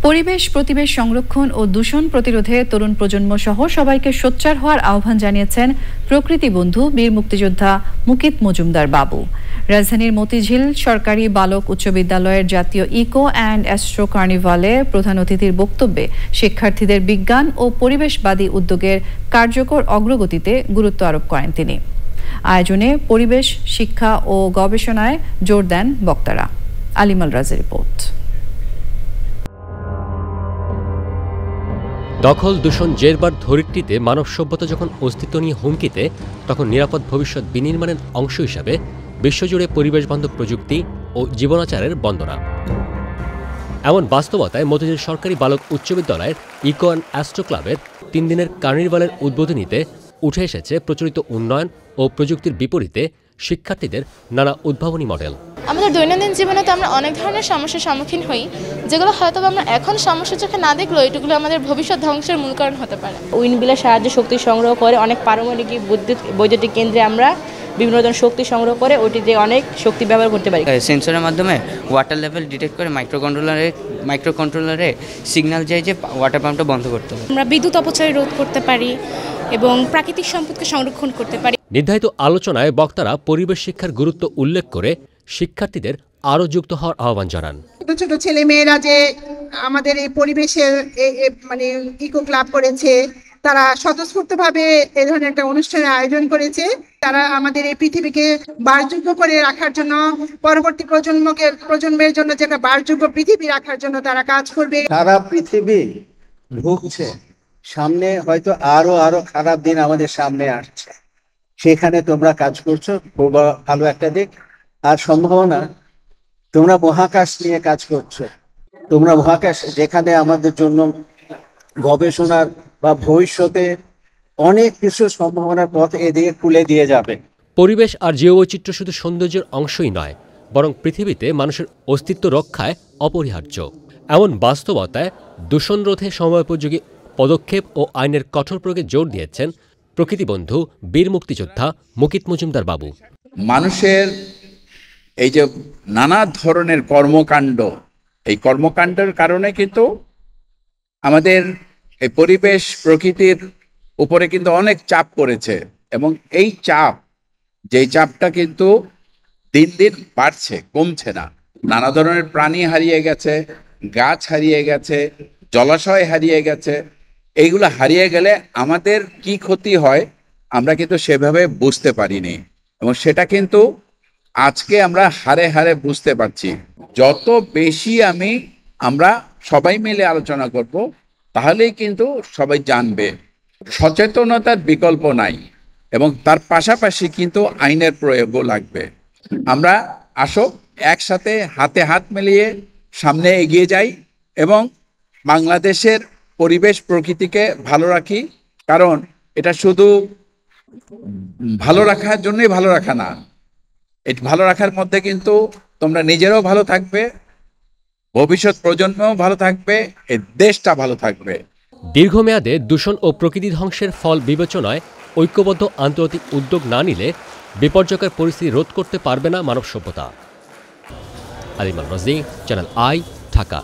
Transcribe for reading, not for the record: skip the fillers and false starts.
পরিবেশ প্রতিবেশ সংরক্ষণ ও দূষণ প্রতিরোধে তরুণ প্রজন্ম সহ সবাইকে সোচ্চার হওয়ার আহ্বান জানিয়েছেন প্রকৃতি বন্ধু বীর মুক্তিযোদ্ধা মুকিত মজুমদার বাবু। রাজধানীর মতিঝিল সরকারি বালক উচ্চ বিদ্যালয়ের জাতীয় ইকো অ্যান্ড অ্যাস্ট্রো কার্নিভালে প্রধান অতিথির বক্তব্যে শিক্ষার্থীদের বিজ্ঞান ও পরিবেশবাদী উদ্যোগের কার্যকর অগ্রগতিতে গুরুত্ব আরোপ করেন তিনি। আয়োজনে পরিবেশ শিক্ষা ও গবেষণায় জোর দেন বক্তারা। আলিমাল রাজের রিপোর্ট। দখল দূষণ জেরবার ধরিত্রীতে মানব সভ্যতা যখন অস্তিত্ব নিয়ে হুমকিতে, তখন নিরাপদ ভবিষ্যৎ বিনির্মাণের অংশ হিসাবে বিশ্বজুড়ে পরিবেশবান্ধব প্রযুক্তি ও জীবনাচারের বন্দনা। এমন বাস্তবতায় মতিঝিল সরকারি বালক উচ্চ বিদ্যালয়ের ইকো অ্যান্ড অ্যাস্ট্রো ক্লাবের 3 দিনের কার্নিভালের উদ্বোধনীতে উঠে এসেছে প্রচলিত উন্নয়ন ও প্রযুক্তির বিপরীতে শিক্ষার্থীদের নানা উদ্ভাবনী মডেল। আমাদের দৈনন্দিন জীবনে তো আমরা অনেক ধরনের সমস্যার সম্মুখীন হই, যেগুলো হয়তো আমরা এখন সমস্যা চোখে না দেখলেও এটুকুলো আমাদের ভবিষ্যৎ ধ্বংসের মূল কারণ হতে পারে। উইন্ডমিলের সাহায্যে শক্তি সংগ্রহ করে অনেক পারমাণবিক বৈদ্যুতিক কেন্দ্রে আমরা বিভিন্ন ধরনের শক্তি সংগ্রহ করে ওটি দিয়ে অনেক শক্তি ব্যবহার করতে পারি। সেন্সরের মাধ্যমে ওয়াটার লেভেল ডিটেক্ট করে মাইক্রোকন্ট্রোলারে সিগন্যাল যায় যে ওয়াটার পাম্পটা বন্ধ করতে হবে। আমরা বিদ্যুৎ অপচয় রোধ করতে পারি এবং প্রাকৃতিক সম্পদকে সংরক্ষণ করতে পারি। নির্ধারিত আলোচনায় বক্তারা পরিবেশ শিক্ষার গুরুত্ব উল্লেখ করে শিক্ষার্থীদের আরও যুক্ত হওয়ার আহ্বান জানান। ছোট ছোট ছেলে মেয়েরা যে আমাদের এই পরিবেশের ইকো ক্লাব করেছে, তারা স্বতঃস্ফূর্তভাবে এই ধরনের একটা অনুষ্ঠানের আয়োজন করেছে। তারা আমাদের এই পৃথিবীকে বাসযোগ্য করে রাখার জন্য, পরবর্তী প্রজন্মের জন্য যে একটা বাসযোগ্য পৃথিবী রাখার জন্য তারা কাজ করবে। সারা পৃথিবী ভুগছে, সামনে হয়তো আরো খারাপ দিন আমাদের সামনে আসছে, সেখানে তোমরা কাজ করছো, খুব ভালো একটা দিক। আর সম্ভাবনা তোমরা মহাকাশ নিয়ে কাজ করছো, তোমরা মহাকাশ যেখানে আমাদের জন্য গবেষণার বা ভবিষ্যতে অনেক কিছু সম্ভাবনার পথ এদিকে খুলে দিয়ে যাবে। পরিবেশ আর জীববৈচিত্র্য শুধু সৌন্দর্যের অংশই নয়, বরং পৃথিবীতে মানুষের অস্তিত্ব রক্ষায় অপরিহার্য। এমন বাস্তবতায় দূষণ রোধে সময়োপযোগী পদক্ষেপ ও আইনের কঠোর প্রয়োগে জোর দিয়েছেন প্রকৃতিবন্ধু বীর মুক্তিযোদ্ধা মুকিত মজুমদার বাবু। মানুষের এই যে নানা ধরনের কর্মকাণ্ড, এই কর্মকাণ্ডের কারণে কিন্তু আমাদের এই পরিবেশ প্রকৃতির উপরে কিন্তু অনেক চাপ পড়েছে, এবং এই যেই চাপটা কিন্তু দিন দিন বাড়ছে, কমছে না। নানা ধরনের প্রাণী হারিয়ে গেছে, গাছ হারিয়ে গেছে, জলাশয় হারিয়ে গেছে। এইগুলো হারিয়ে গেলে আমাদের কি ক্ষতি হয় আমরা কিন্তু সেভাবে বুঝতে পারিনি, এবং সেটা কিন্তু আজকে আমরা হারে হারে বুঝতে পারছি। যত বেশি আমরা সবাই মিলে আলোচনা করব, তাহলেই কিন্তু সবাই জানবে। সচেতনতার বিকল্প নাই, এবং তার পাশাপাশি কিন্তু আইনের প্রয়োগও লাগবে। আমরা আসো একসাথে হাতে হাত মিলিয়ে সামনে এগিয়ে যাই এবং বাংলাদেশের পরিবেশ প্রকৃতিকে ভালো রাখি। কারণ এটা শুধু ভালো রাখার জন্যই ভালো রাখা না, এটা ভালো রাখার মধ্যে কিন্তু তোমরা নিজেরাও ভালো থাকবে, ভবিষ্যৎ প্রজন্মও ভালো থাকবে, এই দেশটা ভালো থাকবে। দীর্ঘমেয়াদে দূষণ ও প্রকৃতি ধ্বংসের ফল বিবেচনায় ঐক্যবদ্ধ আন্তর্জাতিক উদ্যোগ না নিলে বিপর্যয়কর পরিস্থিতি রোধ করতে পারবে না মানব সভ্যতা। আলিমাল রাজি, চ্যানেল আই, ঢাকা।